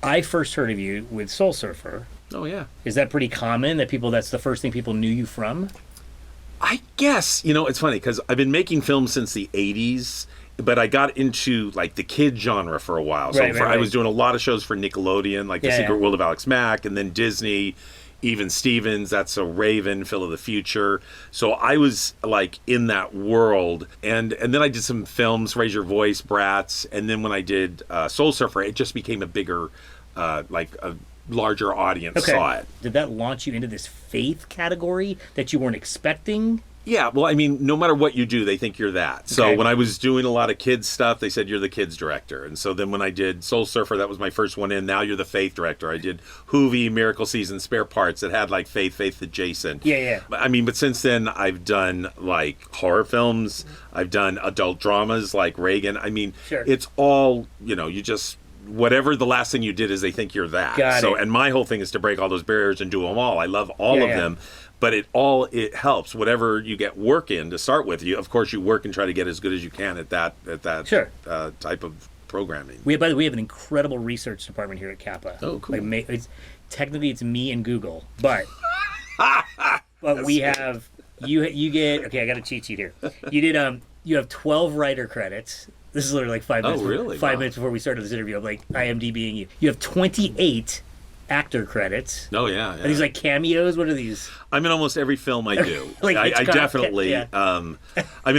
I first heard of you with Soul Surfer. Oh, yeah. Is that pretty common that that's the first thing people knew you from? I guess, it's funny because I've been making films since the 80s, but I got into like the kid genre for a while. So I was doing a lot of shows for Nickelodeon, like The Secret World of Alex Mack, and then Disney, Even Stevens, That's So Raven, Phil of the Future. So I was like in that world. And then I did some films, Raise Your Voice, Bratz. And then when I did Soul Surfer, it just became a bigger, like a larger audience saw it. Did that launch you into this faith category that you weren't expecting? Yeah, well, I mean, no matter what you do, they think you're that. So when I was doing a lot of kids stuff, they said, you're the kids director. And so then when I did Soul Surfer, that was my first one in. Now you're the faith director. I did Hoovie, Miracle Season, Spare Parts that had like faith adjacent. Yeah. I mean, but since then, I've done like horror films. I've done adult dramas like Reagan. I mean, it's all, you just... whatever the last thing you did is they think you're that. And my whole thing is to break all those barriers and do them all. I love all of them, but it helps. Whatever you get work in to start with, you of course you work and try to get as good as you can at that type of programming. By the way, we have an incredible research department here at Kappa. Oh, cool. Technically it's me and Google, but we have you get I got a cheat sheet here. You have 12 writer credits. This is literally like 5 minutes. Oh, really? 5 minutes before we started this interview. I'm like IMDbing you. You have 28 actor credits. Oh, yeah. Are these like cameos? What are these? I'm in almost every film I do. I definitely. I mean,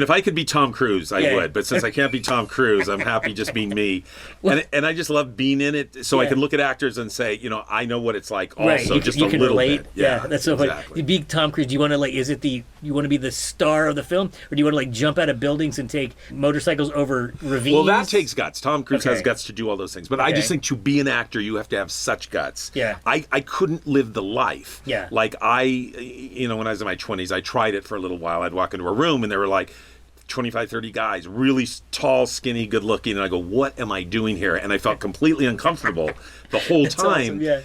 if I could be Tom Cruise, I would. But since I can't be Tom Cruise, I'm happy just being me. And I just love being in it, so I can look at actors and say, I know what it's like. Also, you just can a little relate. bit. Yeah, that's so funny. You be Tom Cruise. Do you want to you want to be the star of the film, or do you want to jump out of buildings and take motorcycles over ravines? Well, that takes guts. Tom Cruise has guts to do all those things. But I just think to be an actor, you have to have such guts. Yeah. I couldn't live the life. Yeah. Like when I was in my 20s, I tried it for a little while. I'd walk into a room and there were like 25, 30 guys, really tall, skinny, good looking. And I go, what am I doing here? And I felt completely uncomfortable the whole time. Awesome,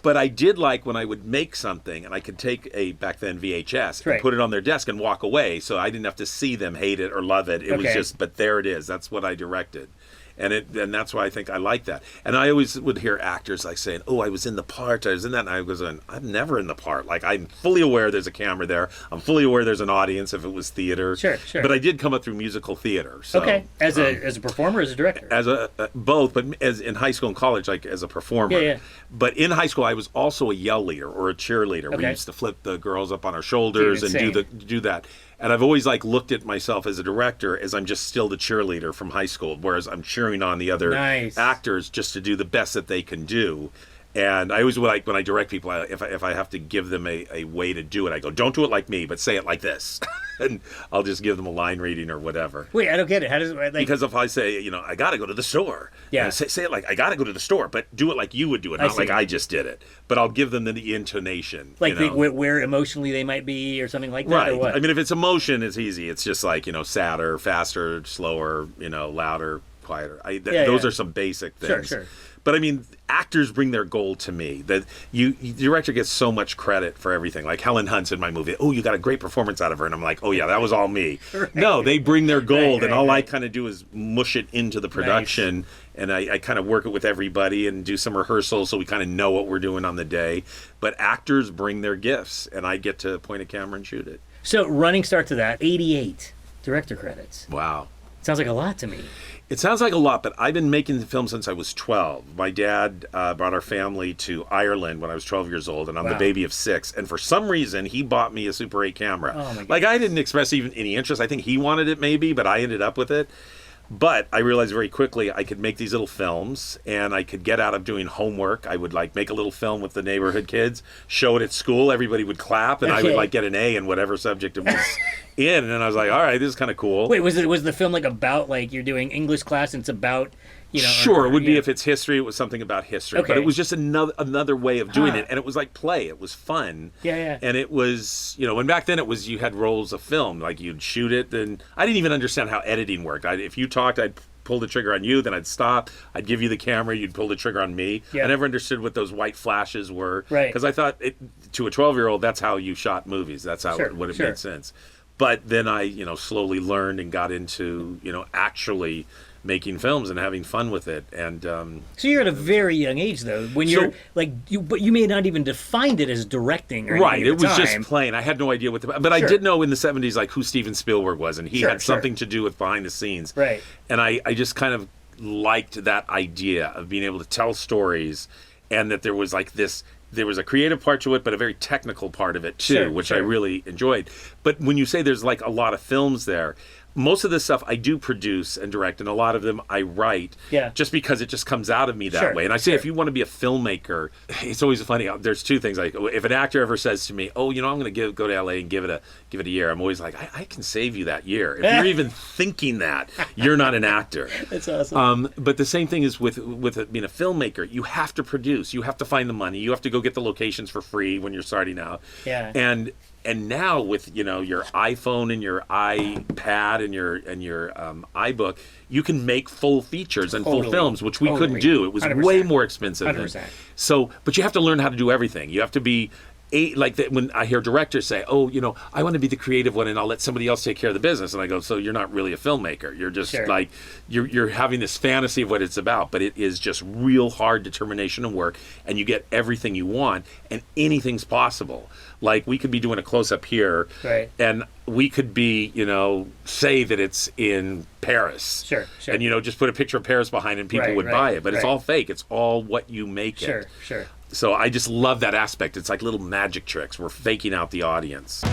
But I did like when I would make something and I could take back then VHS and put it on their desk and walk away. So I didn't have to see them hate it or love it. It was just, but there it is. That's what I directed. And that's why I think I like that. And I always would hear actors like saying, oh, I was in the part, I was in that. And I was going, I'm never in the part. Like, I'm fully aware there's a camera there. I'm fully aware there's an audience if it was theater. Sure. But I did come up through musical theater. So, As a performer or as a director? As both, but as in high school and college, like as a performer. Yeah. But in high school, I was also a yell leader or a cheerleader. We used to flip the girls up on our shoulders and do that. And I've always looked at myself as a director as I'm just still the cheerleader from high school, whereas I'm cheering on the other actors just to do the best that they can do. And I always like when I direct people, if I have to give them a way to do it, I go, don't do it like me, but say it like this. And I'll just give them a line reading or whatever. Wait, I don't get it. How does it because if I say, I got to go to the store. Yeah. Say it like, I got to go to the store, but do it like you would do it, not like I just did it. But I'll give them the intonation. Like where emotionally they might be or something like that? Right. Or what? I mean, if it's emotion, it's easy. It's just like, sadder, faster, slower, louder, quieter. Those are some basic things. Sure. But I mean, actors bring their gold to me. That the director gets so much credit for everything. Like Helen Hunt's in my movie. Oh, you got a great performance out of her, and I'm like, oh yeah, that was all me. Right. No, they bring their gold, and all I kind of do is mush it into the production, and I kind of work it with everybody and do some rehearsals so we kind of know what we're doing on the day. But actors bring their gifts, and I get to point a camera and shoot it. So running start to that, 88 director credits. Wow. Sounds like a lot to me. It sounds like a lot, but I've been making the film since I was 12. My dad brought our family to Ireland when I was 12 years old, and I'm the baby of 6. And for some reason, he bought me a Super 8 camera. Oh, my God. Like, I didn't express even any interest. I think he wanted it maybe, but I ended up with it. But I realized very quickly I could make these little films, and I could get out of doing homework. I would make a little film with the neighborhood kids, show it at school. Everybody would clap, and I would get an A in whatever subject it was in. And I was like, all right, this is kind of cool. Wait, was the film about you're doing English class and it's about Sure, it would be if it's history. It was something about history, but it was just another way of doing it, and it was like play. It was fun. Yeah. And it was, and back then it was you had rolls of film, like you'd shoot it, and I didn't even understand how editing worked. If you talked, I'd pull the trigger on you, then I'd stop. I'd give you the camera, you'd pull the trigger on me. Yeah. I never understood what those white flashes were, because I thought to a 12-year-old that's how you shot movies. That's how it made sense. But then I, slowly learned and got into, actually making films and having fun with it. And so you're at a very young age, though, when you're but you may not even defined it as directing or right. It was just playing. I had no idea what but I did know in the 70s like who Steven Spielberg was, and he had something to do with behind the scenes. Right. And I just kind of liked that idea of being able to tell stories, and that there was like this. There was a creative part to it, but a very technical part of it too, which I really enjoyed. But when you say there's like a lot of films there, most of this stuff I do produce and direct, and a lot of them I write just because it just comes out of me that way. And I say if you want to be a filmmaker, it's always funny. There's two things. Like if an actor ever says to me, "Oh, I'm going to go to LA and give it a year," I'm always like, I can save you that year. If you're even thinking that, you're not an actor. That's awesome. But the same thing is with being a filmmaker. You have to produce. You have to find the money. You have to go get the locations for free when you're starting out. Yeah. And now with your iPhone and your iPad and your iBook, you can make full features and full films, which we couldn't do. It was 100%. Way more expensive. 100%. So, but you have to learn how to do everything. You have to be when I hear directors say, "Oh, I want to be the creative one, and I'll let somebody else take care of the business," and I go, "So you're not really a filmmaker. You're just like you're having this fantasy of what it's about, but it is just real hard determination and work, and you get everything you want, and anything's possible." Like we could be doing a close-up here, and we could be, say that it's in Paris. Sure. And, just put a picture of Paris behind and people would buy it. But it's all fake. It's all what you make it. Sure. So I just love that aspect. It's like little magic tricks. We're faking out the audience.